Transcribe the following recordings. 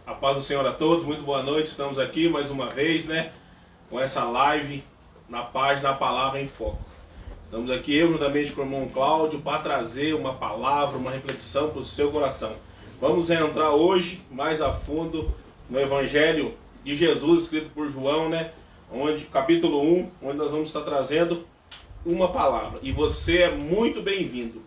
A paz do Senhor a todos, muito boa noite. Estamos aqui mais uma vez, com essa live na página A Palavra em Foco. Estamos aqui eu juntamente com o irmão Cláudio para trazer uma palavra, uma reflexão para o seu coração. Vamos entrar hoje mais a fundo no Evangelho de Jesus, escrito por João, onde, capítulo 1, onde nós vamos estar trazendo uma palavra. E você é muito bem-vindo.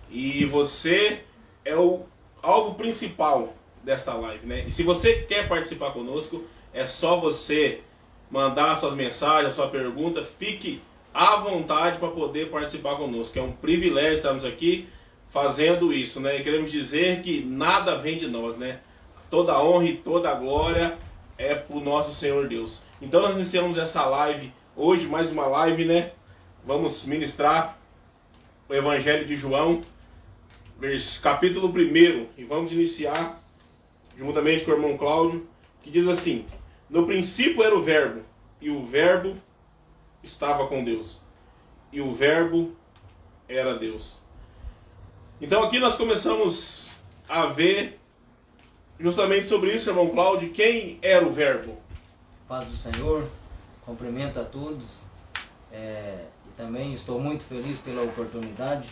E você é o alvo principal desta live, E se você quer participar conosco, é só você mandar suas mensagens, sua pergunta, fique à vontade para poder participar conosco. É um privilégio estarmos aqui fazendo isso, E queremos dizer que nada vem de nós, Toda a honra e toda a glória é para o nosso Senhor Deus. Então nós iniciamos essa live, hoje mais uma live, Vamos ministrar o Evangelho de João, capítulo 1, e vamos iniciar juntamente com o irmão Cláudio, que diz assim: no princípio era o Verbo, e o Verbo estava com Deus, e o Verbo era Deus. Então aqui nós começamos a ver justamente sobre isso, irmão Cláudio, quem era o Verbo. Paz do Senhor, cumprimento a todos, e também estou muito feliz pela oportunidade.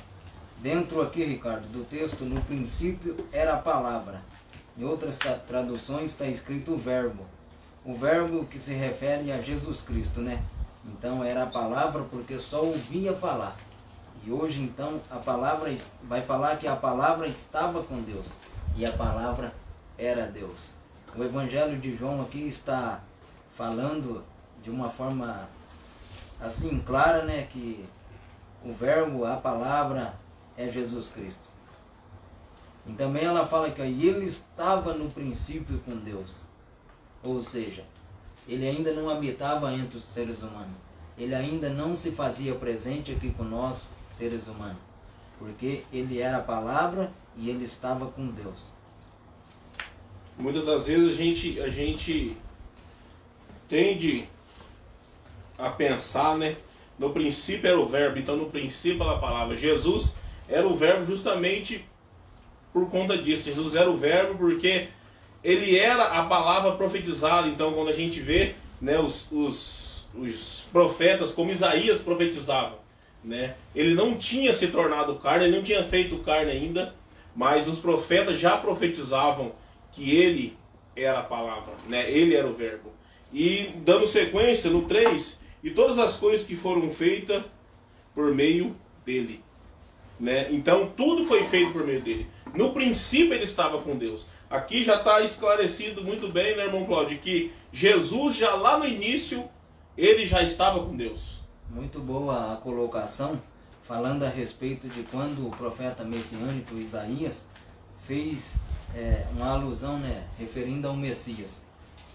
Dentro aqui, Ricardo, do texto, no princípio era a palavra. Em outras traduções está escrito o verbo. O verbo que se refere a Jesus Cristo, Então era a palavra porque só ouvia falar. E hoje então a palavra vai falar que a palavra estava com Deus. E a palavra era Deus. O Evangelho de João aqui está falando de uma forma assim clara, que o verbo, a palavra é Jesus Cristo. E também ela fala que ele estava no princípio com Deus. Ou seja, ele ainda não habitava entre os seres humanos. Ele ainda não se fazia presente aqui com nós, seres humanos. Porque ele era a palavra e ele estava com Deus. Muitas das vezes a gente tende a pensar, no princípio era o verbo, então no princípio era a palavra. Jesus era o verbo justamente por conta disso. Jesus era o verbo porque ele era a palavra profetizada. Então quando a gente vê os profetas, como Isaías profetizavam, ele não tinha se tornado carne, ele não tinha feito carne ainda, mas os profetas já profetizavam que ele era a palavra, ele era o verbo. E dando sequência no 3, e todas as coisas que foram feitas por meio dele. Então tudo foi feito por meio dele. No princípio ele estava com Deus. Aqui já está esclarecido muito bem, irmão Cláudio, que Jesus já lá no início, ele já estava com Deus. Muito boa a colocação, falando a respeito de quando o profeta messiânico Isaías fez uma alusão, referindo ao Messias.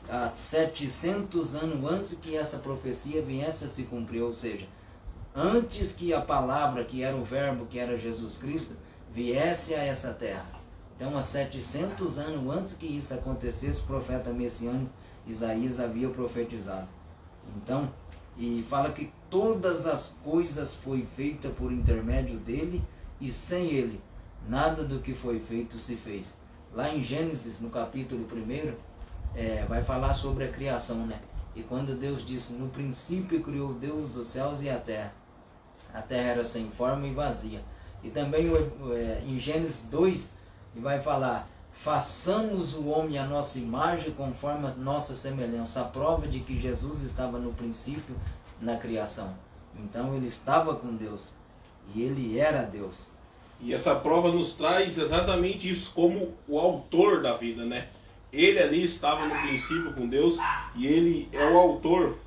Há 700 anos antes que essa profecia viesse a se cumprir, ou seja, antes que a palavra, que era o verbo, que era Jesus Cristo, viesse a essa terra. Então, há 700 anos antes que isso acontecesse, o profeta messiânico Isaías havia profetizado. Então, e fala que todas as coisas foi feita por intermédio dele, e sem ele, nada do que foi feito se fez. Lá em Gênesis, no capítulo 1, vai falar sobre a criação, E quando Deus disse, no princípio criou Deus os céus e a terra era sem forma e vazia. E também em Gênesis 2, vai falar, façamos o homem à nossa imagem conforme a nossa semelhança. A prova de que Jesus estava no princípio na criação. Então ele estava com Deus e ele era Deus. E essa prova nos traz exatamente isso, como o autor da vida, Ele ali estava no princípio com Deus e ele é o autor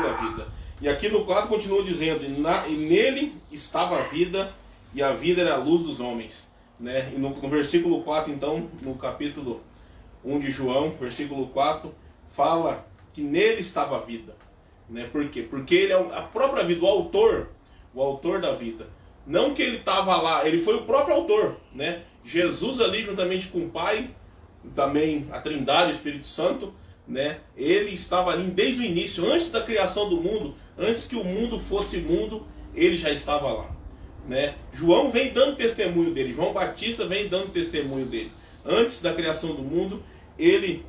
da vida. E aqui no 4 continua dizendo, e nele estava a vida, e a vida era a luz dos homens. E no versículo 4, então, no capítulo 1 de João, versículo 4, fala que nele estava a vida. Por quê? Porque ele é a própria vida, o autor da vida. Não que ele estava lá, ele foi o próprio autor. Jesus ali, juntamente com o Pai, também a Trindade, o Espírito Santo, ele estava ali desde o início, antes da criação do mundo, antes que o mundo fosse mundo, ele já estava lá. João vem dando testemunho dele, João Batista vem dando testemunho dele. Antes da criação do mundo, ele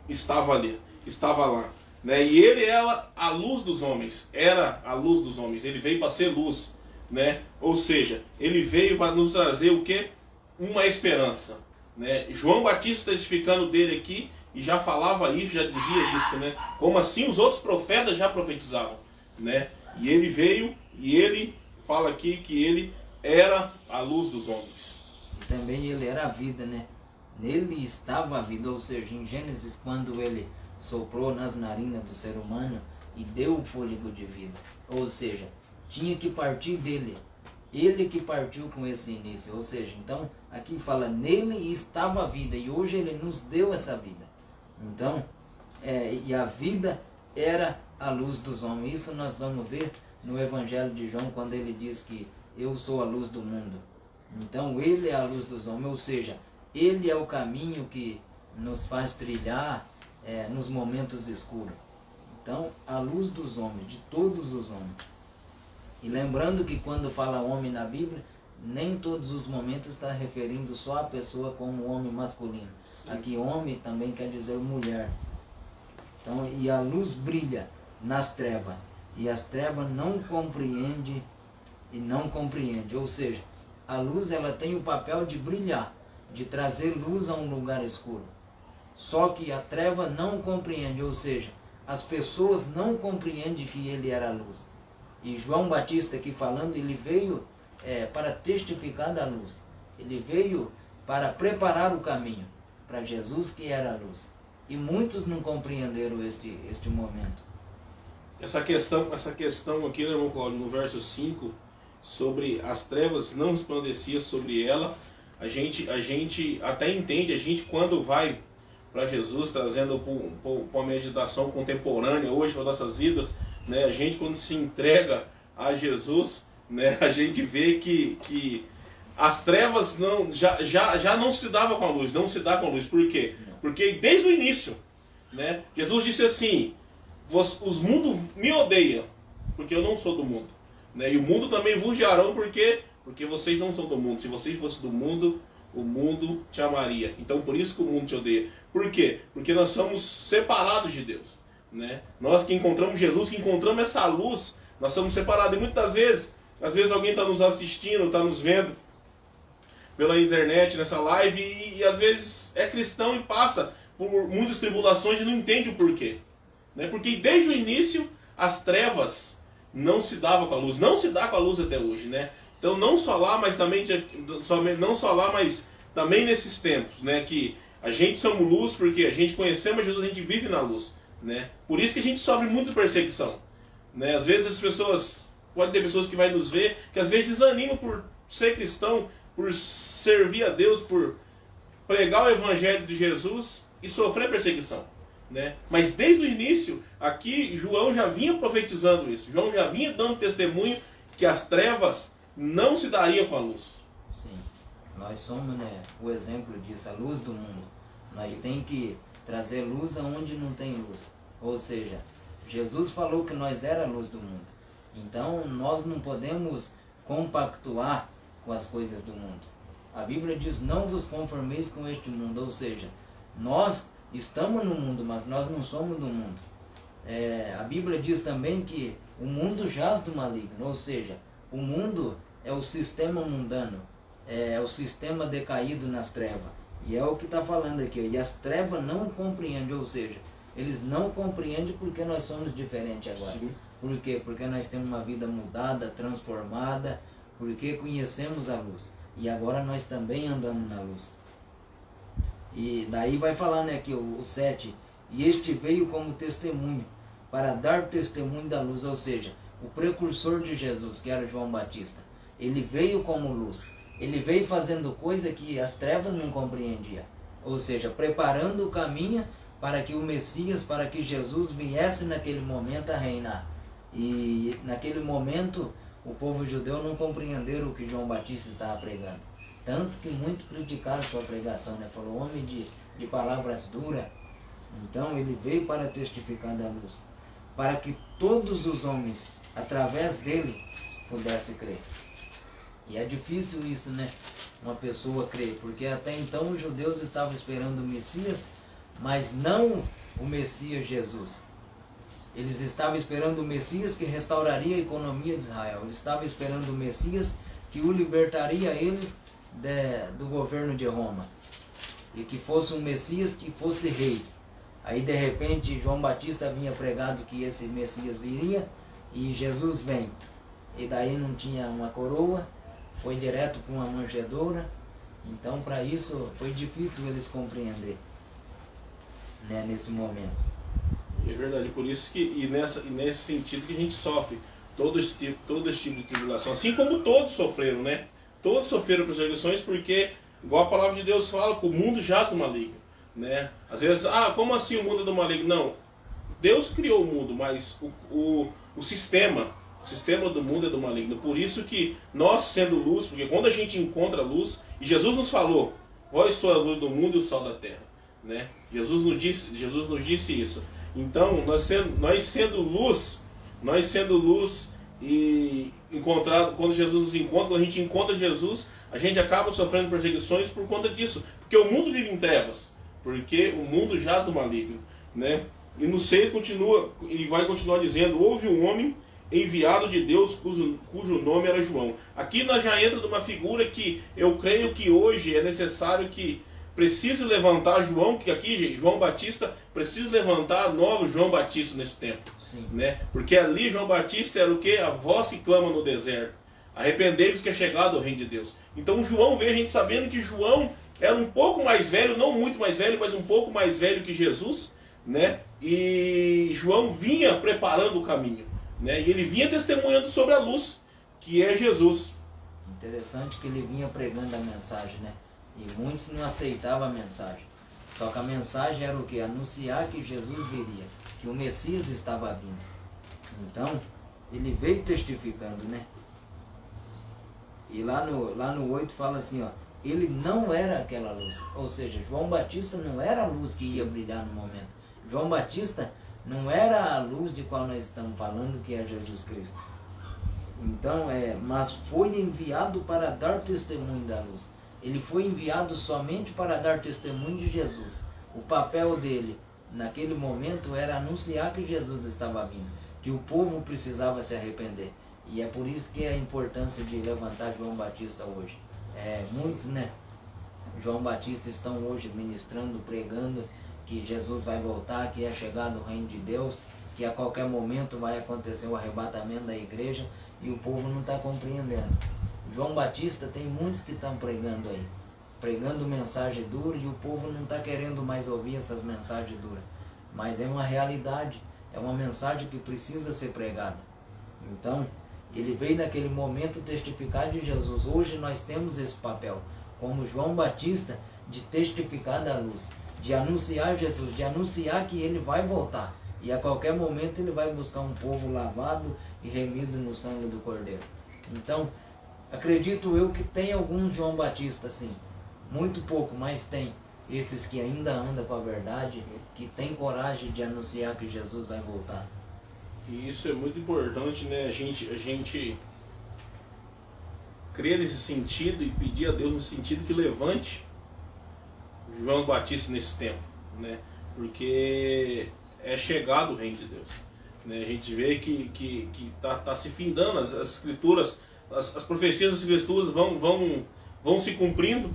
estava ali, estava lá, né? E ele era a luz dos homens, era a luz dos homens. Ele veio para ser luz, né? Ou seja, ele veio para nos trazer o quê? Uma esperança, né? João Batista testificando dele aqui e já falava isso, já dizia isso, né? Como assim os outros profetas já profetizavam, né? E ele veio e ele fala aqui que ele era a luz dos homens. E também ele era a vida, né? Nele estava a vida, ou seja, em Gênesis, quando ele soprou nas narinas do ser humano e deu o fôlego de vida. Ou seja, tinha que partir dele. Ele que partiu com esse início. Ou seja, então, aqui fala, nele estava a vida e hoje ele nos deu essa vida. Então, e a vida era a luz dos homens. Isso nós vamos ver no Evangelho de João, quando ele diz que eu sou a luz do mundo. Então, ele é a luz dos homens, ou seja, ele é o caminho que nos faz trilhar nos momentos escuros. Então, a luz dos homens, de todos os homens. E lembrando que quando fala homem na Bíblia, nem todos os momentos está referindo só a pessoa como homem masculino. Aqui homem também quer dizer mulher. Então, e a luz brilha nas trevas, e as trevas não compreendem e não compreende. Ou seja, a luz ela tem o papel de brilhar, de trazer luz a um lugar escuro. Só que a treva não compreende, ou seja, as pessoas não compreendem que ele era a luz. E João Batista aqui falando, ele veio para testificar da luz. Ele veio para preparar o caminho para Jesus, que era a luz. E muitos não compreenderam este momento. Essa questão aqui, né, irmão Cláudio, no verso 5, sobre as trevas não resplandecia sobre ela, a gente até entende, a gente quando vai para Jesus, trazendo para uma meditação contemporânea hoje para nossas vidas, né, a gente quando se entrega a Jesus, né, a gente vê que as trevas já não se dava com a luz, não se dá com a luz. Por quê? Porque desde o início, né, Jesus disse assim, os mundos me odeiam, porque eu não sou do mundo, né, e o mundo também vos odiarão, porque vocês não são do mundo. Se vocês fossem do mundo, o mundo te amaria. Então por isso que o mundo te odeia. Por quê? Porque nós somos separados de Deus, né? Nós que encontramos Jesus, que encontramos essa luz, nós somos separados. E muitas vezes, às vezes alguém está nos assistindo, está nos vendo pela internet, nessa live, e às vezes é cristão e passa por muitas tribulações e não entende o porquê, né? Porque desde o início as trevas não se davam com a luz, não se dá com a luz até hoje, né? Então não só lá, mas também também nesses tempos, né? Que a gente somos luz porque a gente conhecemos Jesus, a gente vive na luz, né? Por isso que a gente sofre muita perseguição, né? Às vezes as pessoas, pode ter pessoas que vai nos ver, que às vezes desanimam por ser cristão, por servir a Deus, por pregar o evangelho de Jesus e sofrer perseguição, né? Mas desde o início, aqui João já vinha profetizando isso, João já vinha dando testemunho que as trevas não se daria com a luz. Sim, nós somos, né, o exemplo disso, a luz do mundo. Nós tem que trazer luz aonde não tem luz. Ou seja, Jesus falou que nós era a luz do mundo. Então nós não podemos compactuar com as coisas do mundo. A Bíblia diz, não vos conformeis com este mundo. Ou seja, nós estamos no mundo, mas nós não somos do mundo. A Bíblia diz também que o mundo jaz do maligno. Ou seja, o mundo é o sistema mundano, é o sistema decaído nas trevas. E é o que está falando aqui. E as trevas não compreendem, ou seja, eles não compreendem porque nós somos diferentes agora. Sim. Por quê? Porque nós temos uma vida mudada, transformada, porque conhecemos a luz. E agora nós também andamos na luz. E daí vai falando aqui o 7. E este veio como testemunho, para dar testemunho da luz, ou seja, o precursor de Jesus, que era João Batista. Ele veio como luz. Ele veio fazendo coisa que as trevas não compreendiam. Ou seja, preparando o caminho para que o Messias, para que Jesus viesse naquele momento a reinar. E naquele momento o povo judeu não compreendeu o que João Batista estava pregando. Tantos que muito criticaram sua pregação, né? Falou, homem de palavras duras. Então ele veio para testificar da luz, para que todos os homens, através dele, pudessem crer. E é difícil isso, né? uma pessoa crer, porque até então os judeus estavam esperando o Messias, mas não o Messias Jesus. Eles estavam esperando o Messias que restauraria a economia de Israel. Eles estavam esperando o Messias que o libertaria eles do governo de Roma. E que fosse um Messias que fosse rei. Aí de repente João Batista havia pregado que esse Messias viria e Jesus vem. E daí não tinha uma coroa, foi direto para uma manjedoura. Então para isso foi difícil eles compreender, né, nesse momento. É verdade, por isso que nesse sentido que a gente sofre todo esse tipo de tribulação, assim como todos sofreram, né? Todos sofreram perseguições porque, igual a palavra de Deus fala, que o mundo jaz do maligno, né? Às vezes, como assim o mundo é do maligno? Não, Deus criou o mundo, mas o sistema do mundo é do maligno. Por isso que nós sendo luz, porque quando a gente encontra a luz, e Jesus nos falou, vós sois a luz do mundo e o sol da terra, né? Jesus nos disse isso. Então, nós sendo luz e quando Jesus nos encontra, quando a gente encontra Jesus, a gente acaba sofrendo perseguições por conta disso. Porque o mundo vive em trevas, porque o mundo jaz do maligno, né? E no 6 continua, e vai continuar dizendo, houve um homem enviado de Deus cujo nome era João. Aqui nós já entra numa figura que eu creio que hoje é necessário que precise levantar João, que aqui João Batista precisa levantar novo João Batista nesse tempo, né? Porque ali João Batista era o que? A voz que clama no deserto. Arrependei-vos que é chegado o reino de Deus. Então João veio, a gente sabendo que João era um pouco mais velho, não muito mais velho, mas um pouco mais velho que Jesus, né? E João vinha preparando o caminho, né? E ele vinha testemunhando sobre a luz, que é Jesus. Interessante que ele vinha pregando a mensagem, né? E muitos não aceitavam a mensagem. Só que a mensagem era o quê? Anunciar que Jesus viria, que o Messias estava vindo. Então, ele veio testificando, né? E lá no 8 fala assim, ó, ele não era aquela luz. Ou seja, João Batista não era a luz que ia brilhar no momento. João Batista não era a luz de qual nós estamos falando, que é Jesus Cristo. Então, mas foi enviado para dar testemunho da luz. Ele foi enviado somente para dar testemunho de Jesus. O papel dele, naquele momento, era anunciar que Jesus estava vindo, que o povo precisava se arrepender. E é por isso que é a importância de levantar João Batista hoje. Muitos, né, João Batista estão hoje ministrando, pregando que Jesus vai voltar, que é chegado o reino de Deus, que a qualquer momento vai acontecer o arrebatamento da igreja, e o povo não está compreendendo. João Batista tem muitos que estão pregando aí, pregando mensagem dura, e o povo não está querendo mais ouvir essas mensagens duras. Mas é uma realidade, é uma mensagem que precisa ser pregada. Então, ele veio naquele momento testificar de Jesus. Hoje nós temos esse papel, como João Batista, de testificar da luz, de anunciar Jesus, de anunciar que ele vai voltar. E a qualquer momento ele vai buscar um povo lavado e remido no sangue do Cordeiro. Então, acredito eu que tem alguns João Batista, sim. Muito pouco, mas tem. Esses que ainda andam com a verdade, que tem coragem de anunciar que Jesus vai voltar. E isso é muito importante, né? A gente crer nesse sentido e pedir a Deus nesse sentido que levante João Batista nesse tempo, né? Porque é chegado o reino de Deus, né? A gente vê que tá se findando, as escrituras, as profecias das escrituras vão se cumprindo,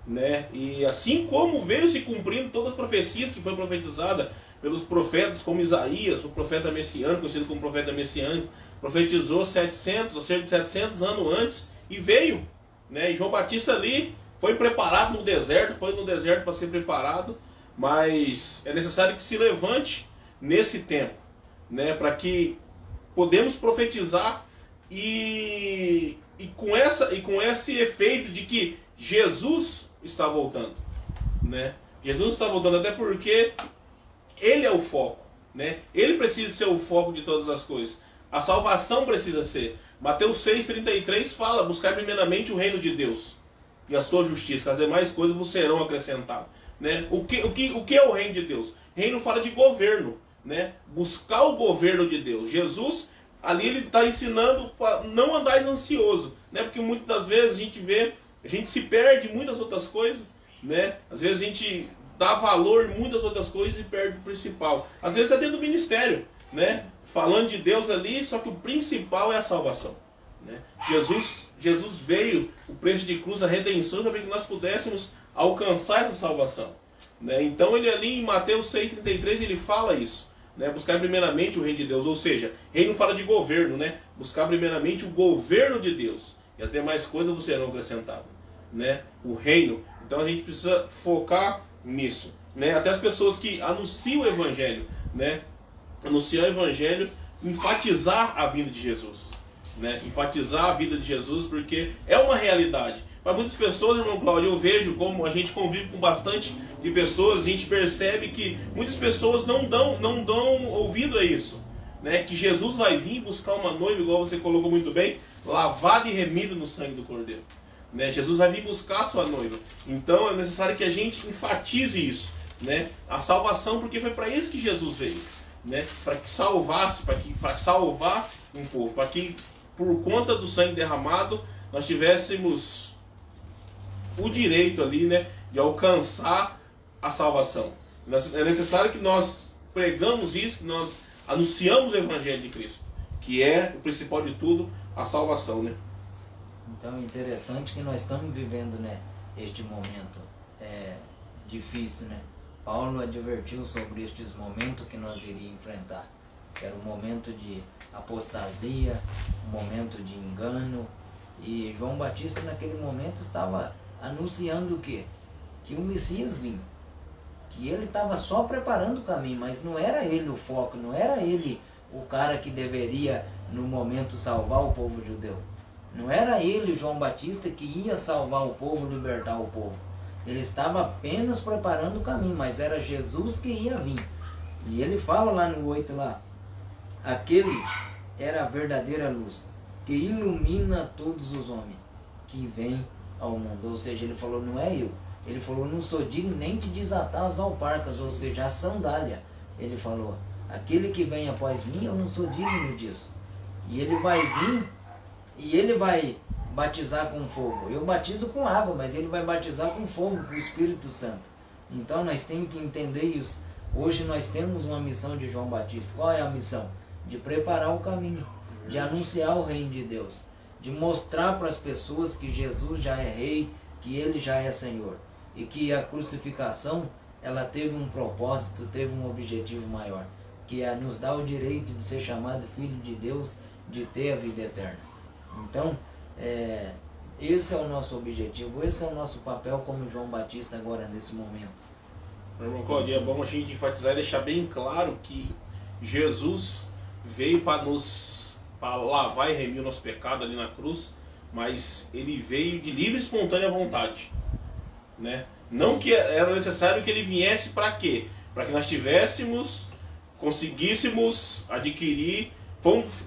né? E assim como veio se cumprindo todas as profecias que foram profetizadas pelos profetas, como Isaías, o profeta messiânico, conhecido como profeta messiânico, profetizou 700 ou cerca de 700 anos antes e veio, né? E João Batista ali foi preparado no deserto, foi no deserto para ser preparado, mas é necessário que se levante nesse tempo, né? Para que podemos profetizar e com esse efeito de que Jesus está voltando, né? Jesus está voltando, até porque ele é o foco, né? Ele precisa ser o foco de todas as coisas. A salvação precisa ser. Mateus 6,33 fala: buscar primeiramente o reino de Deus e a sua justiça, que as demais coisas vos serão acrescentadas, né? O que é o reino de Deus? Reino fala de governo, né? Buscar o governo de Deus. Jesus ali ele está ensinando para não andar ansioso, né? Porque muitas das vezes a gente vê A gente se perde em muitas outras coisas, né? Às vezes a gente dá valor em muitas outras coisas e perde o principal. Às vezes está dentro do ministério, né? Falando de Deus ali, só que o principal é a salvação, né? Jesus veio, o preço de cruz, a redenção, para que nós pudéssemos alcançar essa salvação, né? Então ele ali em Mateus 6,33 ele fala isso, né? Buscar primeiramente o reino de Deus, ou seja, reino fala de governo, né? Buscar primeiramente o governo de Deus e as demais coisas vos serão acrescentadas, né? O reino. Então a gente precisa focar nisso, né? Até as pessoas que anunciam o evangelho, né? Anunciar o evangelho, enfatizar a vinda de Jesus, né? Enfatizar a vida de Jesus, porque é uma realidade. Para muitas pessoas, irmão Cláudio, eu vejo como a gente convive com bastante de pessoas, a gente percebe que muitas pessoas não dão ouvido a isso, né? Que Jesus vai vir buscar uma noiva, igual você colocou muito bem, lavada e remida no sangue do Cordeiro, né? Jesus vai vir buscar a sua noiva. Então é necessário que a gente enfatize isso, né? A salvação, porque foi para isso que Jesus veio, né? Para que salvasse, para salvar um povo, para que por conta do sangue derramado nós tivéssemos o direito ali, né, de alcançar a salvação. É necessário que nós pregamos isso, que nós anunciamos o evangelho de Cristo, que é o principal de tudo, a salvação, né? Então é interessante que nós estamos vivendo, né, este momento difícil, né? Paulo advertiu sobre estes momentos que nós iríamos enfrentar. Era um momento de apostasia, um momento de engano. E João Batista naquele momento estava anunciando o quê? Que o Messias vinha. Que ele estava só preparando o caminho, mas não era ele o foco, não era ele o cara que deveria no momento salvar o povo judeu. Não era ele, João Batista, que ia salvar o povo, libertar o povo. Ele estava apenas preparando o caminho, mas era Jesus que ia vir. E ele fala lá no 8 lá, aquele era a verdadeira luz, que ilumina todos os homens que vêm ao mundo. Ou seja, ele falou, não é eu. Ele falou, não sou digno nem de desatar as alparcas, ou seja, a sandália. Ele falou, aquele que vem após mim, eu não sou digno disso. E ele vai vir e ele vai batizar com fogo. Eu batizo com água, mas ele vai batizar com fogo, com o Espírito Santo. Então nós temos que entender isso. Hoje nós temos uma missão de João Batista. Qual é a missão? De preparar o caminho, de anunciar o reino de Deus, de mostrar para as pessoas que Jesus já é rei, que ele já é Senhor, e que a crucificação ela teve um propósito, teve um objetivo maior, que é nos dar o direito de ser chamado filho de Deus, de ter a vida eterna. Então, esse é o nosso objetivo, esse é o nosso papel como João Batista agora nesse momento. Irmão Claudio, é bom a gente enfatizar e deixar bem claro que Jesus veio para lavar e remir o nosso pecado ali na cruz, mas ele veio de livre e espontânea vontade, né? Não que era necessário que ele viesse para quê? Para que nós conseguíssemos adquirir,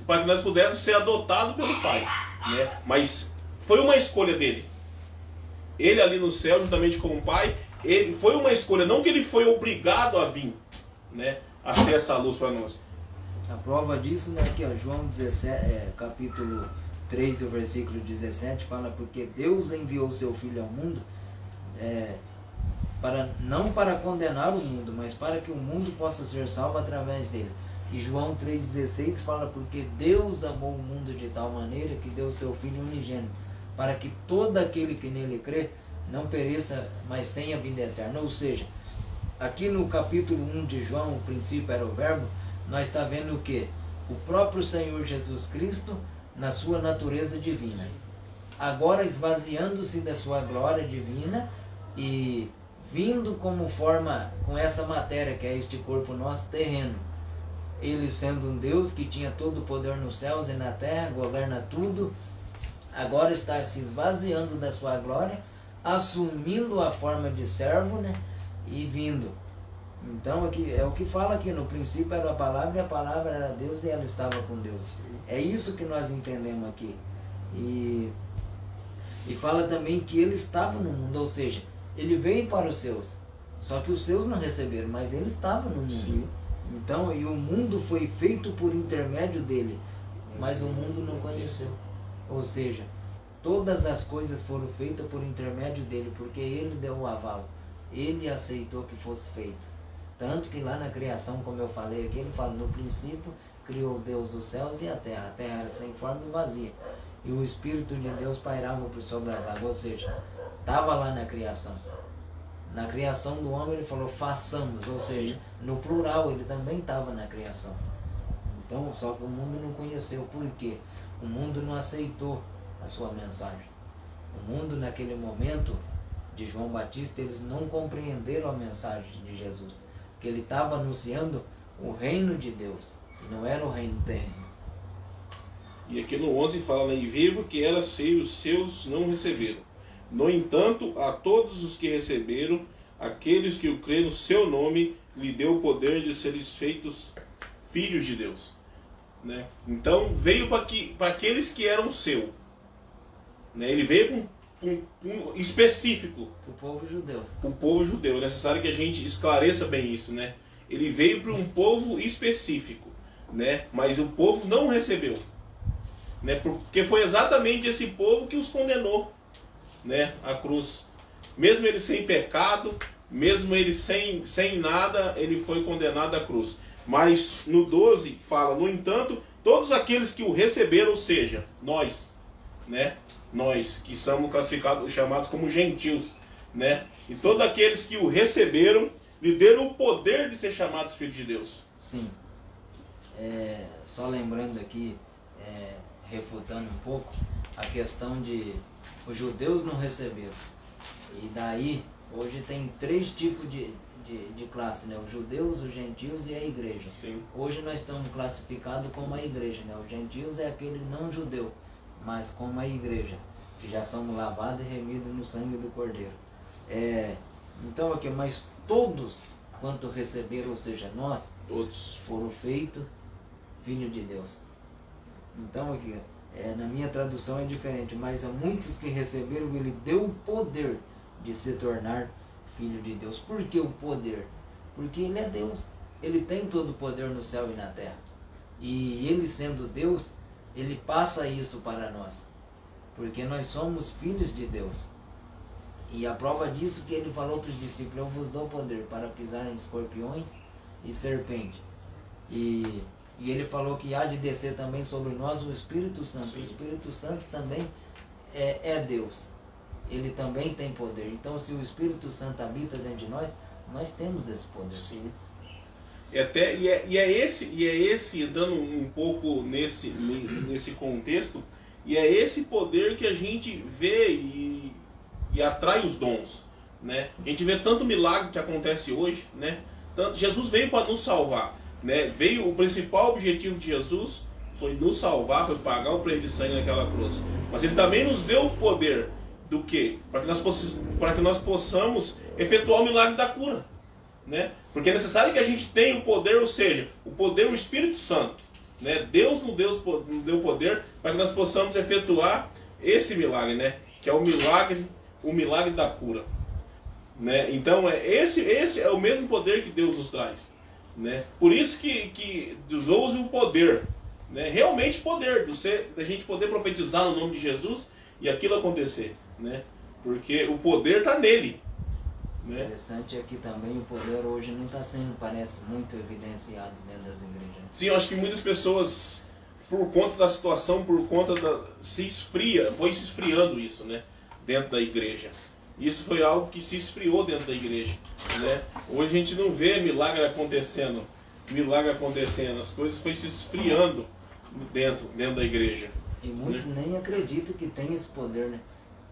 para que nós pudéssemos ser adotados pelo Pai, né? Mas foi uma escolha dele. Ele ali no céu, juntamente com o Pai, ele foi uma escolha, não que ele foi obrigado a vir, né, a ser essa luz para nós. A prova disso, né, que João 17, capítulo 3, o versículo 17, fala, porque Deus enviou seu Filho ao mundo, não para condenar o mundo, mas para que o mundo possa ser salvo através dele. E João 3,16 fala, porque Deus amou o mundo de tal maneira que deu o seu Filho unigênito, para que todo aquele que nele crê não pereça, mas tenha vida eterna. Ou seja, aqui no capítulo 1 de João, o princípio era o verbo, nós está vendo o que? O próprio Senhor Jesus Cristo na sua natureza divina. Agora esvaziando-se da sua glória divina e vindo como forma, com essa matéria que é este corpo nosso terreno. Ele sendo um Deus que tinha todo o poder nos céus e na terra, governa tudo, agora está se esvaziando da sua glória, assumindo a forma de servo, né? E vindo. Então aqui, é o que fala aqui, no princípio era a palavra e a palavra era Deus e ela estava com Deus. É isso que nós entendemos aqui. E fala também que ele estava no mundo, ou seja, ele veio para os seus, só que os seus não receberam, mas ele estava no mundo. Sim. Então, e o mundo foi feito por intermédio dele, mas o mundo não conheceu. Ou seja, todas as coisas foram feitas por intermédio dele, porque ele deu o aval, ele aceitou que fosse feito. Tanto que lá na criação, como eu falei aqui, ele fala, no princípio criou Deus os céus e a terra era sem forma e vazia, e o Espírito de Deus pairava por sobre as águas, ou seja, estava lá na criação. Na criação do homem ele falou façamos, ou seja, no plural ele também estava na criação. Então, só que o mundo não conheceu. Por quê? O mundo não aceitou a sua mensagem. O mundo naquele momento de João Batista, eles não compreenderam a mensagem de Jesus, que ele estava anunciando o reino de Deus, e não era o reino terreno. E aqui no 11 fala, né, e vivo que era cheio, os seus não receberam. No entanto, a todos os que receberam, aqueles que o crê no seu nome, lhe deu o poder de serem feitos filhos de Deus. Né? Então, veio para aqueles que eram seu. Né? Ele veio para um específico. Para o povo judeu. O povo judeu. É necessário que a gente esclareça bem isso. Né? Ele veio para um povo específico. Né? Mas o povo não recebeu. Né? Porque foi exatamente esse povo que os condenou. Né, a cruz. Mesmo ele sem pecado, mesmo ele sem nada, ele foi condenado à cruz. Mas no 12 fala, no entanto, todos aqueles que o receberam, ou seja, nós, né, nós que somos classificados, chamados como gentios, né, e todos aqueles que o receberam, lhe deram o poder de ser chamados filhos de Deus. Sim. Só lembrando aqui, refutando um pouco, a questão de os judeus não receberam. E daí, hoje tem 3 tipos de classe, né? Os judeus, os gentios e a igreja. Sim. Hoje nós estamos classificados como a igreja, né? Os gentios é aquele não judeu, mas como a igreja, que já somos lavados e remidos no sangue do Cordeiro. Então aqui, mas todos quanto receberam, ou seja, nós, Todos foram feitos filhos de Deus. Então aqui, na minha tradução é diferente, mas a muitos que receberam, ele deu o poder de se tornar filho de Deus. Por que o poder? Porque ele é Deus, ele tem todo o poder no céu e na terra, e ele sendo Deus, ele passa isso para nós, porque nós somos filhos de Deus. E a prova disso que ele falou para os discípulos, eu vos dou poder para pisar em escorpiões e serpente. E ele falou que há de descer também sobre nós o Espírito Santo. Sim. O Espírito Santo também é Deus. Ele também tem poder. Então, se o Espírito Santo habita dentro de nós, nós temos esse poder. Sim. E é esse, dando um pouco nesse contexto, e é esse poder que a gente vê e atrai os dons. Né? A gente vê tanto milagre que acontece hoje, né? Jesus veio para nos salvar. Né? O principal objetivo de Jesus foi nos salvar, foi pagar o preço de sangue naquela cruz. Mas ele também nos deu o poder do quê? Para que nós possamos efetuar o milagre da cura. Né? Porque é necessário que a gente tenha o poder, ou seja, o poder do Espírito Santo. Né? Deus nos deu poder para que nós possamos efetuar esse milagre, né? Que é o milagre da cura. Né? Então esse é o mesmo poder que Deus nos traz. Né? Por isso que Deus usa o poder, né? Realmente poder, da gente poder profetizar no nome de Jesus e aquilo acontecer, né? Porque o poder está nele. Né? Interessante é que também o poder hoje não está sendo, parece, muito evidenciado dentro das igrejas. Sim, eu acho que muitas pessoas, por conta da situação, foi se esfriando isso, né? Dentro da igreja. Isso foi algo que se esfriou dentro da igreja. Né? Hoje a gente não vê milagre acontecendo, as coisas foi se esfriando dentro da igreja. E muitos nem acreditam que tem esse poder, né?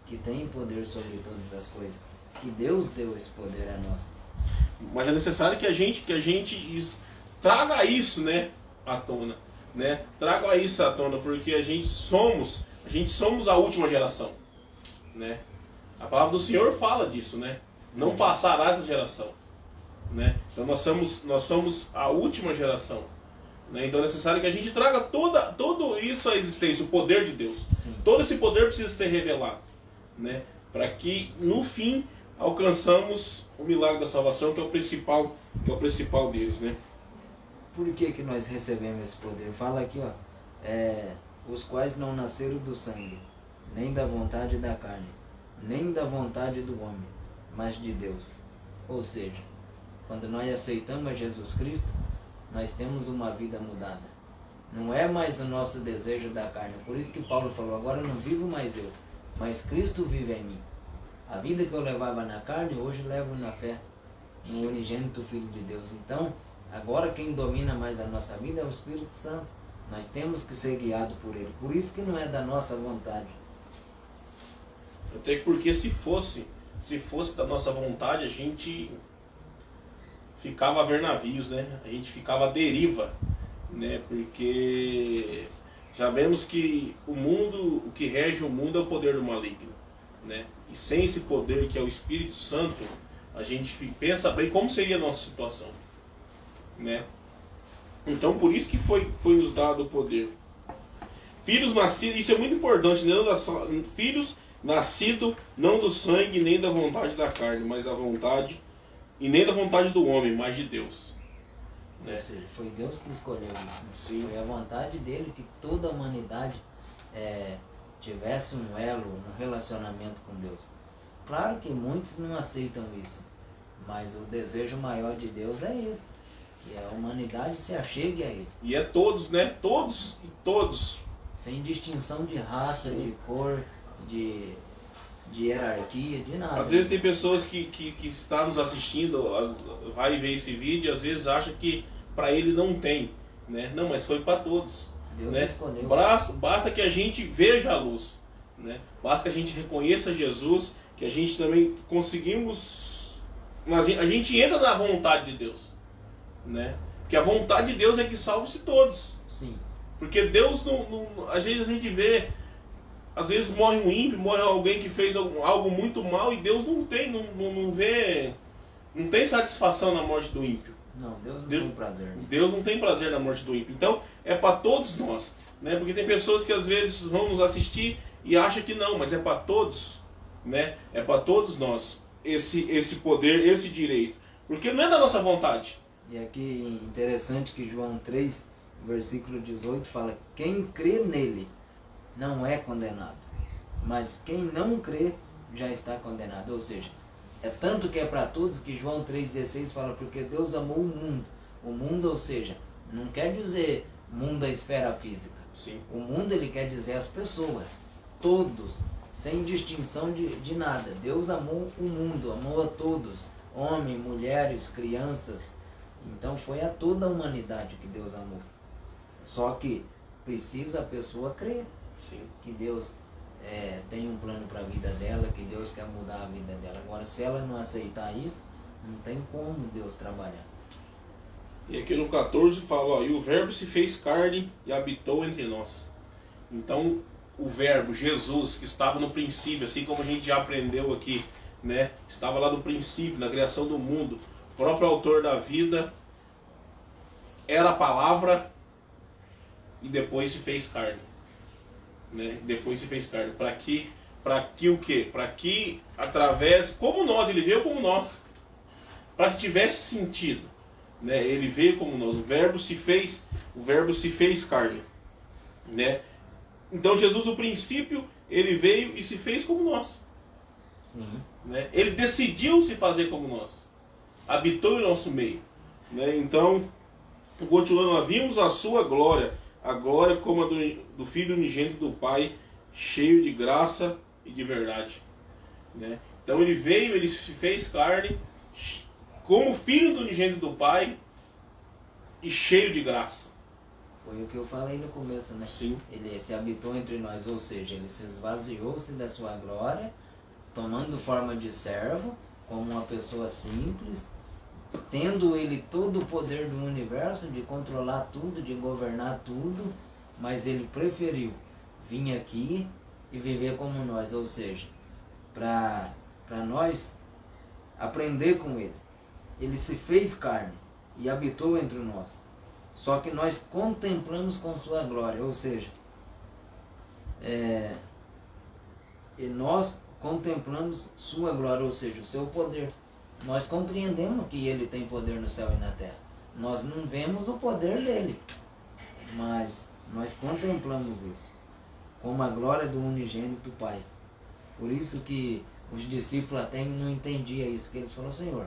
Que tem poder sobre todas as coisas. Que Deus deu esse poder a nós. Mas é necessário que a gente traga isso, né, à tona. Né? Traga isso à tona, porque a gente somos a última geração. Né? A palavra do Senhor fala disso, né? Não passará essa geração. Né? Então nós somos a última geração. Né? Então é necessário que a gente traga tudo isso à existência, o poder de Deus. Sim. Todo esse poder precisa ser revelado. Né? Para que no fim alcançamos o milagre da salvação, que é o principal deles. Né? Por que nós recebemos esse poder? Fala aqui, ó, os quais não nasceram do sangue, nem da vontade da carne, nem da vontade do homem, mas de Deus. Ou seja, quando nós aceitamos Jesus Cristo, nós temos uma vida mudada. Não é mais o nosso desejo da carne. Por isso que Paulo falou, agora não vivo mais eu, mas Cristo vive em mim. A vida que eu levava na carne, hoje levo na fé, no unigênito Filho de Deus. Então, agora quem domina mais a nossa vida é o Espírito Santo. Nós temos que ser guiados por Ele. Por isso que não é da nossa vontade. Até porque se fosse da nossa vontade, a gente ficava a ver navios, né? A gente ficava à deriva, né? Porque sabemos que o que rege o mundo é o poder do maligno, né? E sem esse poder que é o Espírito Santo, a gente pensa bem como seria a nossa situação, né? Então por isso que foi nos dado o poder. Filhos nascidos, isso é muito importante, né? Filhos nascidos não do sangue nem da vontade da carne, mas da vontade, e nem da vontade do homem, mas de Deus, né? Ou seja, foi Deus que escolheu isso, né? Sim. Foi a vontade dele que toda a humanidade tivesse um elo, um relacionamento com Deus. Claro que muitos não aceitam isso, mas o desejo maior de Deus é esse, que a humanidade se achegue a Ele. E é todos, né? Todos. Sem distinção de raça, Sim. de cor, de hierarquia, de nada. Às vezes tem pessoas que estão nos assistindo, vai ver esse vídeo, às vezes acha que para ele não tem, né? Não, mas foi para todos. Deus Né? escolheu. Basta que a gente veja a luz, né? Basta que a gente reconheça Jesus, que a gente também conseguimos, a gente entra na vontade de Deus, né? Porque a vontade de Deus é que salve-se todos. Sim. Porque Deus às vezes a gente vê, às vezes morre um ímpio, morre alguém que fez algo muito mal e Deus não tem satisfação na morte do ímpio. Não, Deus não tem prazer. Deus não tem prazer na morte do ímpio. Então é para todos nós, né? Porque tem pessoas que às vezes vão nos assistir e acham que não, mas é para todos, né? É para todos nós esse poder, esse direito, porque não é da nossa vontade. E aqui interessante que João 3, versículo 18 fala: quem crê nele não é condenado, mas quem não crê já está condenado. Ou seja, é tanto que é para todos que João 3,16 fala, porque Deus amou o mundo. O mundo, ou seja, não quer dizer mundo da esfera física. Sim. O mundo, ele quer dizer as pessoas, todos, sem distinção de nada. Deus amou o mundo, amou a todos, homens, mulheres, crianças. Então foi a toda a humanidade que Deus amou. Só que precisa a pessoa crer. Sim. Que Deus tem um plano para a vida dela, que Deus quer mudar a vida dela. Agora, se ela não aceitar isso, não tem como Deus trabalhar. E aqui no 14 fala, ó, e o verbo se fez carne e habitou entre nós. Então, o verbo, Jesus, que estava no princípio, assim como a gente já aprendeu aqui, né? Estava lá no princípio, na criação do mundo. O próprio autor da vida era a palavra e depois se fez carne. Né? Depois se fez carne. Para que o quê? Para que através, como nós, ele veio como nós. Para que tivesse sentido. Né? Ele veio como nós. O verbo se fez carne. Né? Então Jesus, o princípio, ele veio e se fez como nós. Sim. Né? Ele decidiu se fazer como nós. Habitou em nosso meio. Né? Então, continuando, nós vimos a sua glória. A glória como a do Filho unigênito do Pai, cheio de graça e de verdade. Né? Então ele veio, ele se fez carne, como Filho do unigênito do Pai e cheio de graça. Foi o que eu falei no começo, né? Sim. Ele se habitou entre nós, ou seja, ele se esvaziou-se da sua glória, tomando forma de servo, como uma pessoa simples, tendo ele todo o poder do universo, de controlar tudo, de governar tudo, mas ele preferiu vir aqui e viver como nós, ou seja, para nós aprender com ele. Ele se fez carne e habitou entre nós, só que nós contemplamos com sua glória, ou seja, e nós contemplamos sua glória, ou seja, o seu poder. Nós compreendemos que ele tem poder no céu e na terra. Nós não vemos o poder dele, mas nós contemplamos isso. como a glória do unigênito Pai. Por isso que os discípulos até não entendiam isso, que eles falaram: Senhor,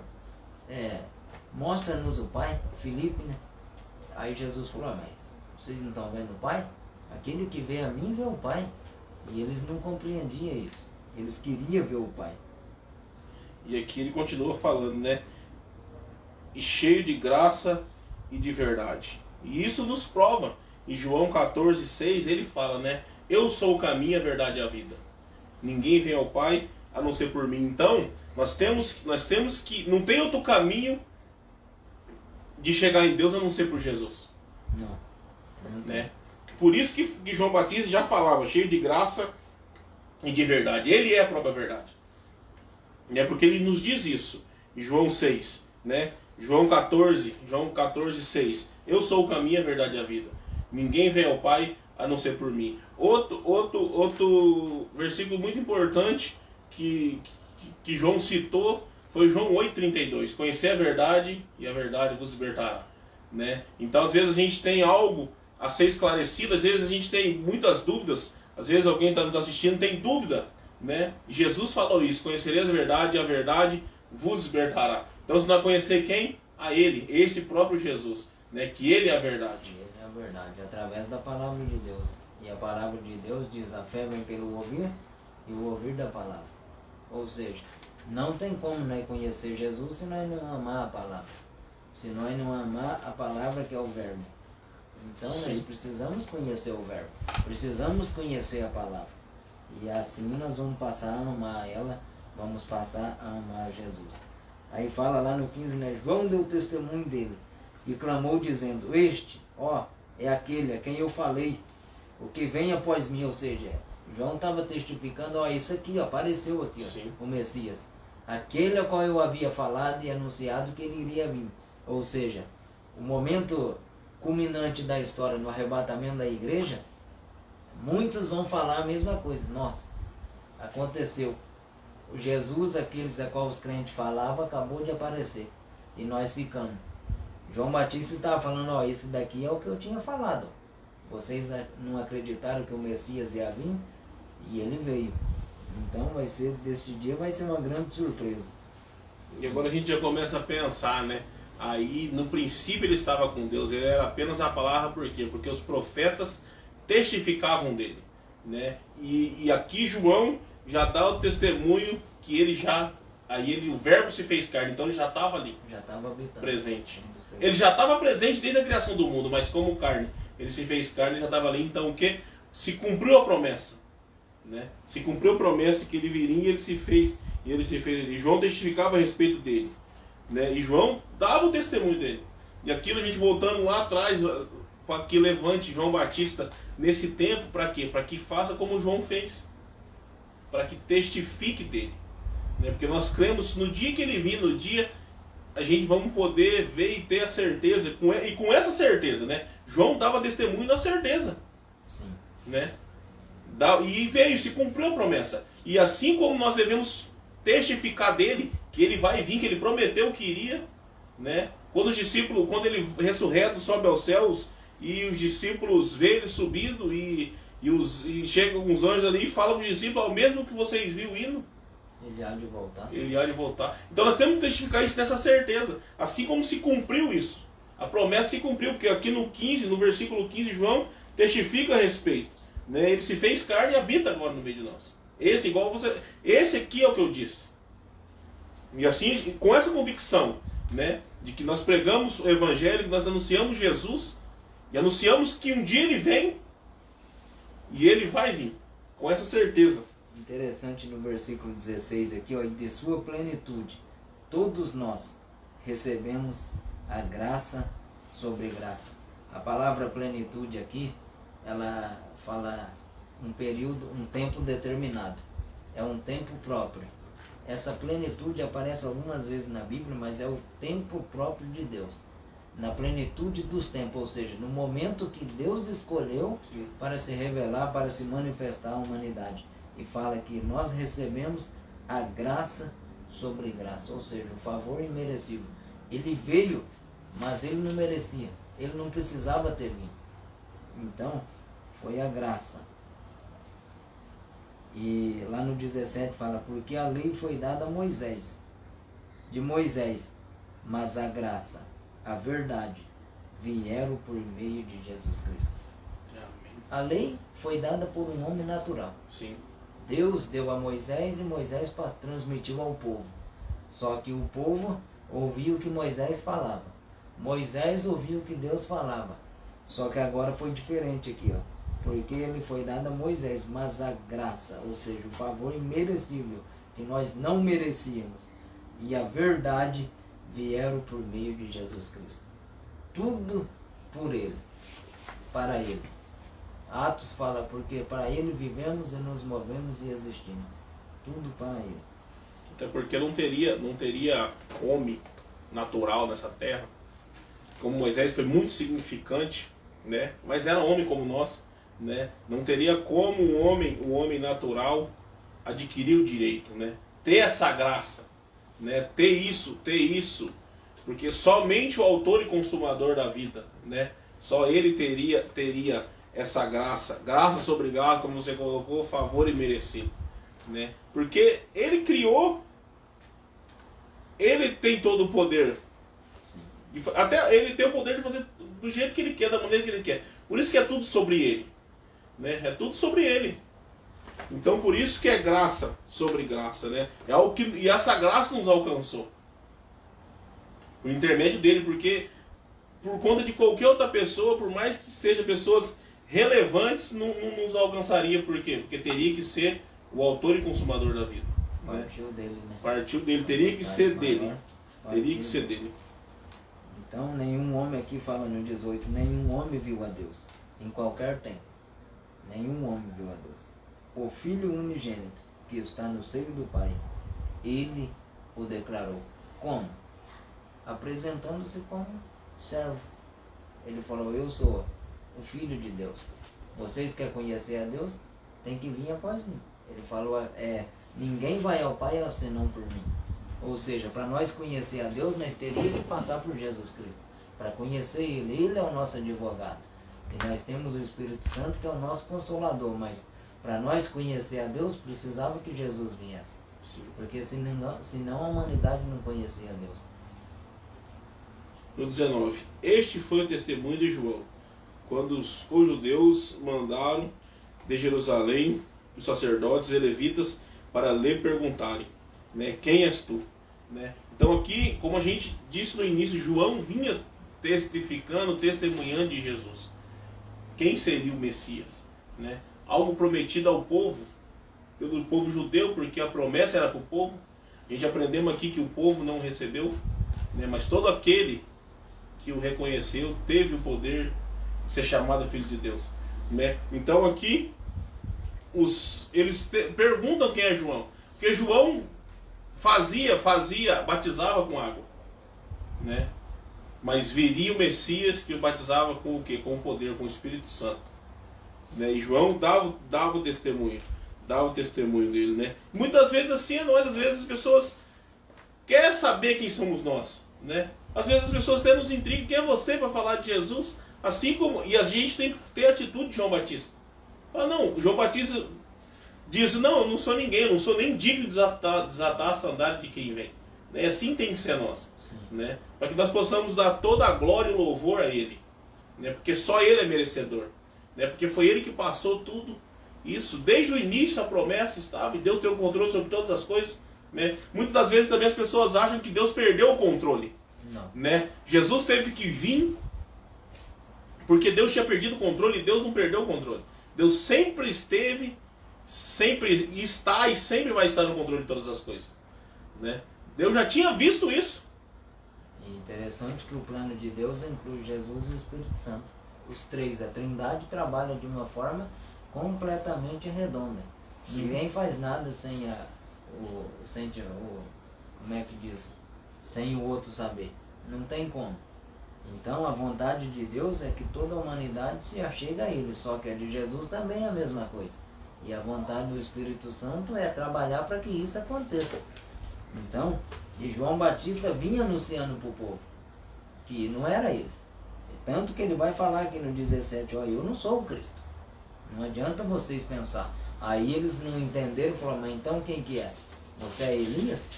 mostra-nos o Pai. Filipe, né? Aí Jesus falou: mas vocês não estão vendo o Pai? Aquele que vê a mim vê o Pai. E eles não compreendiam isso. Eles queriam ver o Pai. E aqui ele continua falando, né? E cheio de graça e de verdade. E isso nos prova. Em João 14,6 ele fala, né? Eu sou o caminho, a verdade e a vida. Ninguém vem ao Pai a não ser por mim. Então, nós temos que... Não tem outro caminho de chegar em Deus a não ser por Jesus. Não. Né? Por isso que João Batista já falava, cheio de graça e de verdade. Ele é a própria verdade. Né? Porque ele nos diz isso. Em João 6, né? João 14,6. Eu sou o caminho, a verdade e a vida. Ninguém vem ao Pai a não ser por mim. Outro versículo muito importante que João citou foi João 8,32. Conhecer a verdade e a verdade vos libertará. Né? Então às vezes a gente tem algo a ser esclarecido, às vezes a gente tem muitas dúvidas, às vezes alguém está nos assistindo tem dúvida, né? Jesus falou isso: conhecereis a verdade e a verdade vos libertará. Então se nós conhecer quem? A Ele, esse próprio Jesus, né? Que Ele é a verdade. Ele é a verdade, através da palavra de Deus. E a palavra de Deus diz: a fé vem pelo ouvir e o ouvir da palavra. Ou seja, não tem como nós conhecer Jesus se nós não amar a palavra. Se nós não amar a palavra, que é o verbo. Então nós precisamos conhecer o verbo, precisamos conhecer a palavra. E assim nós vamos passar a amar ela, vamos passar a amar Jesus. Aí fala lá no 15, né? João deu testemunho dele e clamou dizendo: este, é aquele a quem eu falei, o que vem após mim. Ou seja, João estava testificando: isso aqui, apareceu aqui, o Messias, aquele ao qual eu havia falado e anunciado que ele iria vir. Ou seja, o momento culminante da história, no arrebatamento da igreja, muitos vão falar a mesma coisa: nossa, aconteceu, o Jesus, aqueles a qual os crentes falavam, acabou de aparecer e nós ficamos. João Batista estava falando: esse daqui é o que eu tinha falado, vocês não acreditaram que o Messias ia vir e ele veio. Então vai ser, deste dia vai ser uma grande surpresa. E agora a gente já começa a pensar, né? Aí, no princípio ele estava com Deus, ele era apenas a palavra. Por quê? Porque os profetas testificavam dele, né? E aqui João já dá o testemunho que ele já... Aí o verbo se fez carne, então ele já estava ali. Já estava presente. Ele já estava presente desde a criação do mundo, mas como carne, ele se fez carne, ele já estava ali. Então o que? Se cumpriu a promessa, né? Se cumpriu a promessa que ele viria, ele se fez ali. João testificava a respeito dele. Né? E João dava o testemunho dele. E aquilo a gente voltando lá atrás, para que levante João Batista nesse tempo, para quê? Para que faça como João fez. Para que testifique dele. Né? Porque nós cremos no dia que ele vir, no dia a gente vamos poder ver e ter a certeza. E com essa certeza, né? João dava testemunho da certeza. Sim. Né? E veio, se cumpriu a promessa. E assim como nós devemos testificar dele, que ele vai vir, que ele prometeu que iria, né? Quando ele ressurreto, sobe aos céus, e os discípulos veem ele subindo, e chegam uns anjos ali e falam para os discípulos: ao mesmo que vocês viram indo, ele há de voltar. Ele há de voltar. Então nós temos que testificar isso nessa certeza. Assim como se cumpriu isso. A promessa se cumpriu, porque aqui no versículo 15, João testifica a respeito. Né? Ele se fez carne e habita agora no meio de nós. Esse aqui é o que eu disse. E assim, com essa convicção, né, de que nós pregamos o Evangelho, que nós anunciamos Jesus, e anunciamos que um dia ele vem, e ele vai vir, com essa certeza. Interessante no versículo 16 aqui, e de sua plenitude, todos nós recebemos a graça sobre graça. A palavra plenitude aqui, ela fala um período, um tempo determinado. É um tempo próprio. Essa plenitude aparece algumas vezes na Bíblia, mas é o tempo próprio de Deus. Na plenitude dos tempos, ou seja, no momento que Deus escolheu para se revelar, para se manifestar à humanidade. E fala que nós recebemos a graça sobre graça, ou seja, o favor imerecido. Ele veio, mas ele não merecia. Ele não precisava ter vindo. Então, foi a graça. E lá no 17 fala, porque a lei foi dada a Moisés, de Moisés, mas a graça, a verdade, vieram por meio de Jesus Cristo. Amém. A lei foi dada por um homem natural. Sim. Deus deu a Moisés e Moisés transmitiu ao povo. Só que o povo ouvia o que Moisés falava. Moisés ouviu o que Deus falava. Só que agora foi diferente aqui, ó. Porque ele foi dado a Moisés, mas a graça, ou seja, o favor imerecível, que nós não merecíamos, e a verdade vieram por meio de Jesus Cristo. Tudo por ele, para ele. Atos fala, porque para ele vivemos e nos movemos e existimos. Tudo para ele. Até porque não teria homem natural nessa terra. Como Moisés foi muito significante, né? Mas era homem como nós, né? Não teria como o homem natural adquirir o direito, né? Ter essa graça, né? Ter isso, porque somente o autor e consumador da vida, né? Só ele teria essa graça sobre graça, como você colocou, favor imerecido, né? Porque ele criou, ele tem todo o poder. Até ele tem o poder de fazer do jeito que ele quer, da maneira que ele quer. Por isso que é tudo sobre ele, né? É tudo sobre ele. Então por isso que é graça sobre graça, né? É algo que, e essa graça nos alcançou por intermédio dele, porque por conta de qualquer outra pessoa, por mais que sejam pessoas relevantes, não nos alcançaria. Por quê? Porque teria que ser o autor e consumador da vida. Partiu dele, né? Partiu dele, teria que ser dele. Teria que ser dele. Então, nenhum homem aqui fala no 18, nenhum homem viu a Deus, em qualquer tempo. Nenhum homem viu a Deus. O Filho unigênito, que está no seio do Pai, ele o declarou. Como? Apresentando-se como servo. Ele falou, eu sou o Filho de Deus. Vocês querem conhecer a Deus? Tem que vir após mim. Ele falou, ninguém vai ao Pai senão por mim. Ou seja, para nós conhecer a Deus, nós teríamos que passar por Jesus Cristo. Para conhecer Ele, Ele é o nosso advogado. E nós temos o Espírito Santo, que é o nosso consolador. Mas para nós conhecer a Deus, precisava que Jesus viesse. Sim. Porque senão a humanidade não conhecia a Deus. No 19, este foi o testemunho de João, quando os judeus mandaram de Jerusalém os sacerdotes e levitas para lhe perguntarem, né, quem és tu? Né? Então aqui, como a gente disse no início, João vinha testificando, testemunhando de Jesus. Quem seria o Messias? Né? Algo prometido ao povo, pelo povo judeu, porque a promessa era para o povo. A gente aprendemos aqui que o povo não recebeu, né? Mas todo aquele que o reconheceu teve o poder de ser chamado filho de Deus, né? Então aqui eles perguntam quem é João, porque João batizava com água, né? Mas viria o Messias que o batizava com o quê? Com o poder, com o Espírito Santo, né? E João dava o testemunho dele, né? Muitas vezes assim é nós, às vezes as pessoas querem saber quem somos nós, né? Às vezes as pessoas até nos intrigam, quem é você para falar de Jesus? Assim como, e a gente tem que ter a atitude de João Batista. Fala, não, João Batista diz, não, eu não sou ninguém, eu não sou nem digno de desatar a sandália de quem vem. Né? Assim tem que ser nós, né? Para que nós possamos dar toda a glória e louvor a Ele, né? Porque só Ele é merecedor, né? Porque foi Ele que passou tudo isso, desde o início a promessa estava, e Deus tem o controle sobre todas as coisas, né? Muitas das vezes também as pessoas acham que Deus perdeu o controle. Não. Né? Jesus teve que vir porque Deus tinha perdido o controle, e Deus não perdeu o controle. Deus sempre esteve, sempre está e sempre vai estar no controle de todas as coisas, né? Deus já tinha visto isso. E interessante que o plano de Deus inclui Jesus e o Espírito Santo. Os três, a Trindade, trabalha de uma forma completamente redonda. Sim. Ninguém faz nada sem como é que diz? Sem o outro saber. Não tem como. Então a vontade de Deus é que toda a humanidade se achegue a Ele. Só que a de Jesus também é a mesma coisa. E a vontade do Espírito Santo é trabalhar para que isso aconteça. Então, e João Batista vinha anunciando para o povo que não era ele. Tanto que ele vai falar aqui no 17, ó, eu não sou o Cristo. Não adianta vocês pensar. Aí eles não entenderam e falaram, mas então quem que é? Você é Elias?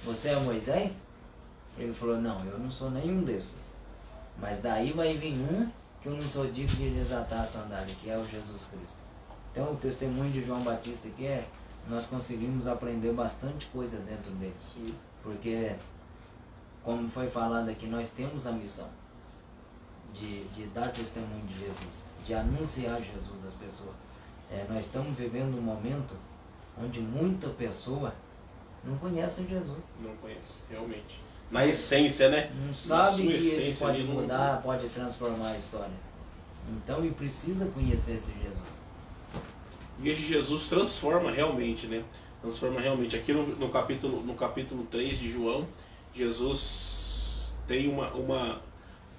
Você é Moisés? Ele falou, não, eu não sou nenhum desses. Mas daí vai vir um que eu não sou digno de desatar a sandália, que é o Jesus Cristo. Então o testemunho de João Batista aqui nós conseguimos aprender bastante coisa dentro dele. Sim. Porque, como foi falado aqui, nós temos a missão de dar testemunho de Jesus, de anunciar Jesus das pessoas. Nós estamos vivendo um momento onde muita pessoa não conhece Jesus. Não conhece, realmente. Na essência, né? Não sabe que ele essência, pode ali, mudar, pode transformar a história. Então ele precisa conhecer esse Jesus. E esse Jesus transforma realmente, né? Transforma realmente. Aqui no capítulo 3 de João, Jesus tem um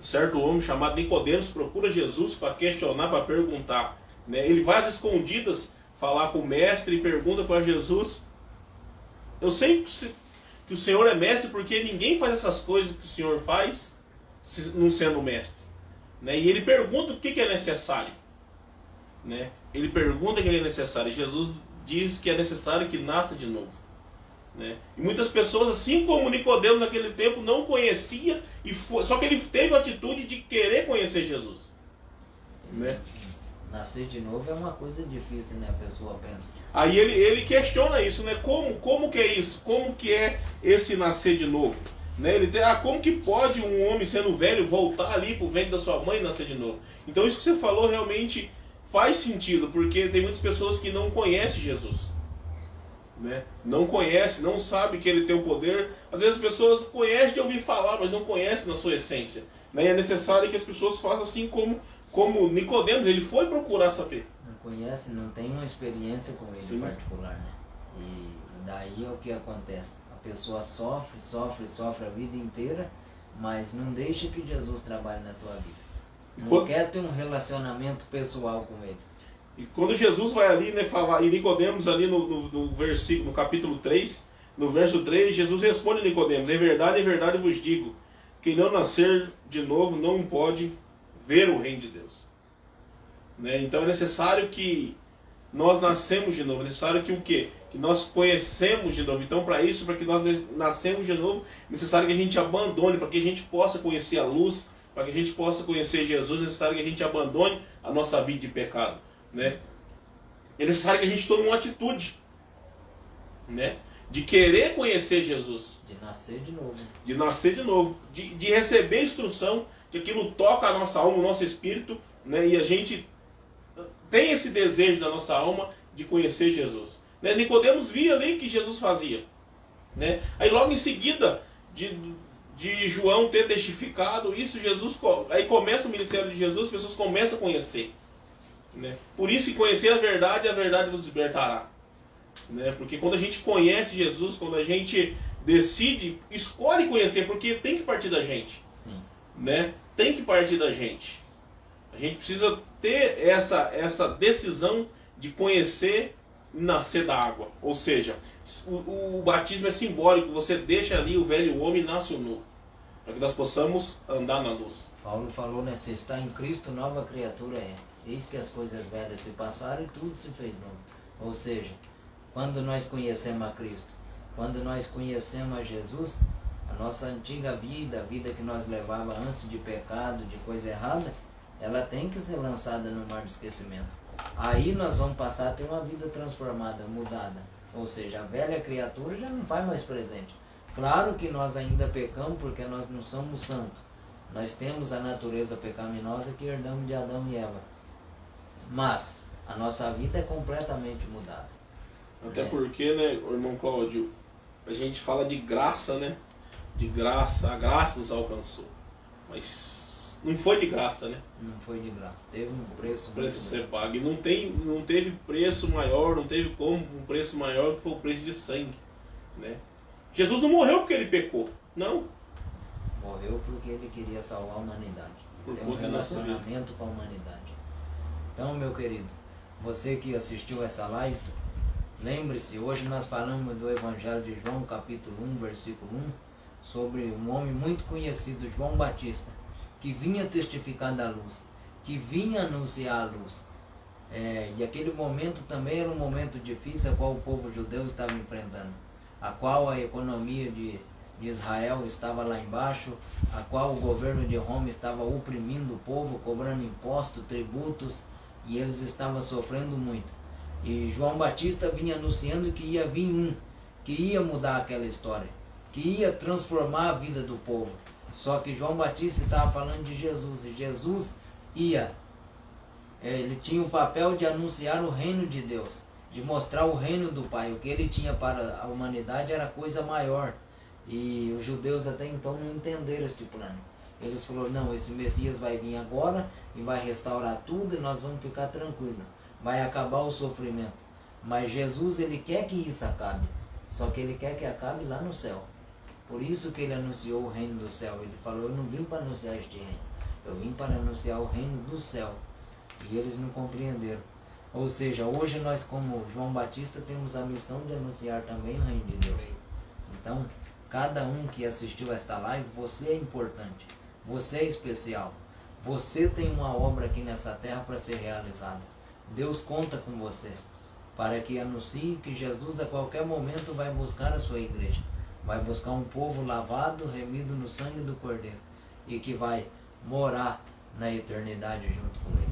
certo homem chamado Nicodemos, procura Jesus para questionar, para perguntar. Né? Ele vai às escondidas falar com o mestre e pergunta para Jesus: eu sei que o Senhor é mestre, porque ninguém faz essas coisas que o Senhor faz não sendo mestre. Né? E ele pergunta o que é necessário. Né? Ele pergunta o que é necessário. Jesus diz que é necessário que nasça de novo. Né? E muitas pessoas, assim como Nicodemos naquele tempo, não conhecia, só que ele teve a atitude de querer conhecer Jesus. Né? Nascer de novo é uma coisa difícil, né? A pessoa pensa. Aí ele questiona isso, né? Como que é isso? Como que é esse nascer de novo? Né? Como que pode um homem sendo velho voltar ali pro ventre da sua mãe e nascer de novo? Então isso que você falou realmente faz sentido, porque tem muitas pessoas que não conhecem Jesus. Né? Não conhecem, não sabem que ele tem o poder. Às vezes as pessoas conhecem de ouvir falar, mas não conhecem na sua essência. Né? E é necessário que as pessoas façam assim como Nicodemos, ele foi procurar saber. Não conhece, não tem uma experiência com ele em particular, né? E daí é o que acontece. A pessoa sofre a vida inteira, mas não deixa que Jesus trabalhe na tua vida. Não quer ter um relacionamento pessoal com ele. E quando Jesus vai ali, né, falar, e Nicodemos ali no versículo, no capítulo 3, no verso 3, Jesus responde a Nicodemos: em verdade vos digo, quem não nascer de novo não pode ver o reino de Deus. Né? Então é necessário que nós nascemos de novo, é necessário que o quê? Que nós conhecemos de novo. Então para isso, para que nós nascemos de novo, é necessário que a gente abandone, para que a gente possa conhecer a luz, para que a gente possa conhecer Jesus, é necessário que a gente abandone a nossa vida de pecado. Né? É necessário que a gente tome uma atitude, né? De querer conhecer Jesus. De nascer de novo. De nascer de novo. De receber instrução, que aquilo toca a nossa alma, o nosso espírito, né? E a gente tem esse desejo da nossa alma de conhecer Jesus. Né? Nicodemos via ali que Jesus fazia. Né? Aí logo em seguida de João ter testificado isso, aí começa o ministério de Jesus, as pessoas começam a conhecer. Né? Por isso que conhecer a verdade vos libertará. Né? Porque quando a gente conhece Jesus, quando a gente decide, escolhe conhecer, porque tem que partir da gente. Sim. Né? Tem que partir da gente. A gente precisa ter essa decisão de conhecer e nascer da água. Ou seja, o batismo é simbólico, você deixa ali o velho homem e nasce o novo. Para que nós possamos andar na luz. Paulo falou, né? Se está em Cristo, nova criatura é. Eis que as coisas velhas se passaram e tudo se fez novo. Ou seja, quando nós conhecemos a Cristo, quando nós conhecemos a Jesus, a nossa antiga vida, a vida que nós levava antes de pecado, de coisa errada, ela tem que ser lançada no mar do esquecimento. Aí nós vamos passar a ter uma vida transformada, mudada. Ou seja, a velha criatura já não faz mais presente. Claro que nós ainda pecamos porque nós não somos santos. Nós temos a natureza pecaminosa que herdamos de Adão e Eva. Mas a nossa vida é completamente mudada. Até porque, né, irmão Cláudio, a gente fala de graça, né? De graça, a graça nos alcançou. Mas não foi de graça, né? Não foi de graça, teve um preço. O preço ser pago. E não teve preço maior, não teve como um preço maior que foi o preço de sangue. Né? Jesus não morreu porque ele pecou, não. Morreu porque ele queria salvar a humanidade. Ter um conta da nossa relacionamento com a humanidade. Então, meu querido, você que assistiu essa live, lembre-se, hoje nós falamos do Evangelho de João, capítulo 1, versículo 1, sobre um homem muito conhecido, João Batista, que vinha testificar da luz, que vinha anunciar a luz. E aquele momento também era um momento difícil, a qual o povo judeu estava enfrentando, a qual a economia de Israel estava lá embaixo, a qual o governo de Roma estava oprimindo o povo, cobrando impostos, tributos, e eles estavam sofrendo muito. E João Batista vinha anunciando que ia vir um, que ia mudar aquela história, que ia transformar a vida do povo. Só que João Batista estava falando de Jesus, e Jesus ele tinha o papel de anunciar o reino de Deus, de mostrar o reino do Pai. O que ele tinha para a humanidade era coisa maior. E os judeus até então não entenderam este plano. Eles falaram, não, esse Messias vai vir agora e vai restaurar tudo e nós vamos ficar tranquilos. Vai acabar o sofrimento. Mas Jesus, ele quer que isso acabe. Só que ele quer que acabe lá no céu. Por isso que ele anunciou o reino do céu. Ele falou, eu não vim para anunciar este reino. Eu vim para anunciar o reino do céu. E eles não compreenderam. Ou seja, hoje nós, como João Batista, temos a missão de anunciar também o reino de Deus. Então, cada um que assistiu esta live, você é importante. Você é especial. Você tem uma obra aqui nessa terra para ser realizada. Deus conta com você para que anuncie que Jesus a qualquer momento vai buscar a sua igreja. Vai buscar um povo lavado, remido no sangue do Cordeiro. E que vai morar na eternidade junto com ele.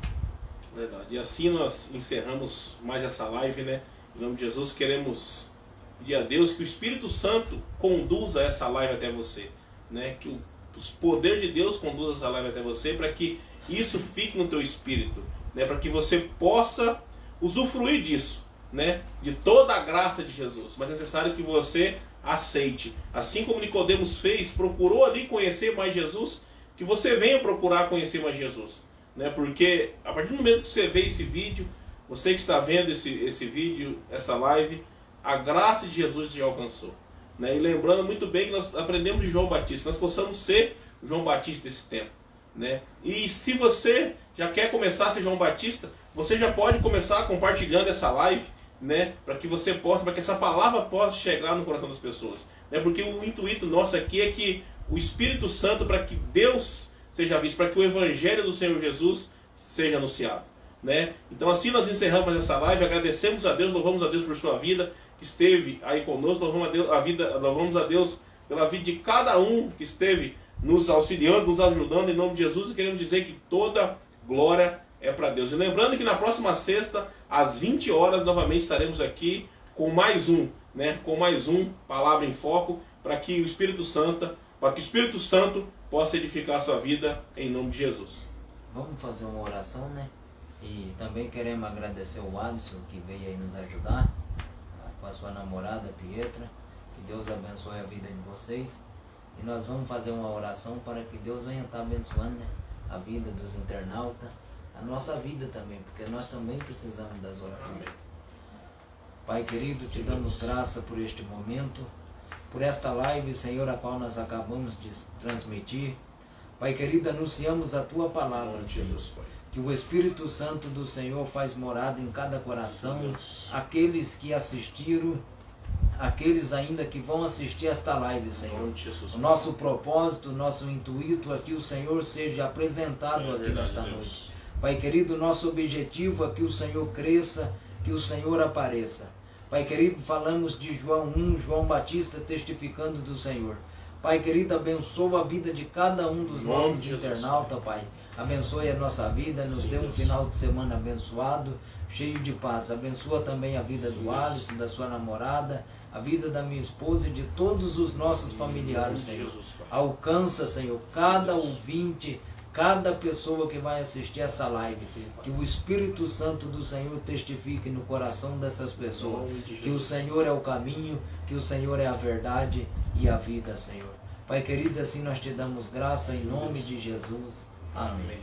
Verdade. E assim nós encerramos mais essa live, né? Em nome de Jesus, queremos pedir a Deus que o Espírito Santo conduza essa live até você, né? Que o poder de Deus conduza essa live até você, para que isso fique no teu espírito, né? Para que você possa usufruir disso, né? De toda a graça de Jesus. Mas é necessário que você aceite. Assim como Nicodemos fez, procurou ali conhecer mais Jesus, que você venha procurar conhecer mais Jesus, né? Porque a partir do momento que você vê esse vídeo, você que está vendo esse vídeo, essa live, a graça de Jesus te alcançou, né? E lembrando muito bem que nós aprendemos de João Batista, nós possamos ser o João Batista desse tempo, né? E se você já quer começar a ser João Batista, você já pode começar compartilhando essa live, né? Para que você possa, para que essa palavra possa chegar no coração das pessoas, né? Porque o intuito nosso aqui é que o Espírito Santo, para que Deus seja visto, para que o Evangelho do Senhor Jesus seja anunciado, né? Então assim nós encerramos essa live, agradecemos a Deus, louvamos a Deus por sua vida que esteve aí conosco, louvamos a Deus pela vida de cada um que esteve nos auxiliando, nos ajudando, em nome de Jesus, e queremos dizer que toda glória é para Deus. E lembrando que na próxima sexta, às 20 horas, novamente estaremos aqui com mais um, né? Com mais um Palavra em Foco, para que o Espírito Santo possa edificar a sua vida em nome de Jesus. Vamos fazer uma oração, né? E também queremos agradecer o Alisson que veio aí nos ajudar, com a sua namorada Pietra. Que Deus abençoe a vida de vocês. E nós vamos fazer uma oração para que Deus venha estar abençoando, né, a vida dos internautas, a nossa vida também, porque nós também precisamos das orações. Amém. Pai querido, te damos graça por este momento, por esta live, Senhor, a qual nós acabamos de transmitir. Pai querido, anunciamos a Tua palavra, Senhor, que o Espírito Santo do Senhor faz morada em cada coração, aqueles que assistiram, aqueles ainda que vão assistir esta live, Senhor. O nosso propósito, o nosso intuito é que o Senhor seja apresentado aqui nesta noite. Pai querido, nosso objetivo é que o Senhor cresça, que o Senhor apareça. Pai querido, falamos de João 1, João Batista testificando do Senhor. Pai querido, abençoa a vida de cada um dos nossos internautas, Pai. Abençoe a nossa vida, nos dê um final de semana abençoado, cheio de paz. Abençoa também a vida do Alisson, da sua namorada, a vida da minha esposa e de todos os nossos familiares, Senhor. Alcança, Senhor, cada ouvinte, cada pessoa que vai assistir essa live, que o Espírito Santo do Senhor testifique no coração dessas pessoas, que o Senhor é o caminho, que o Senhor é a verdade e a vida, Senhor. Pai querido, assim nós te damos graça em nome de Jesus. Amém.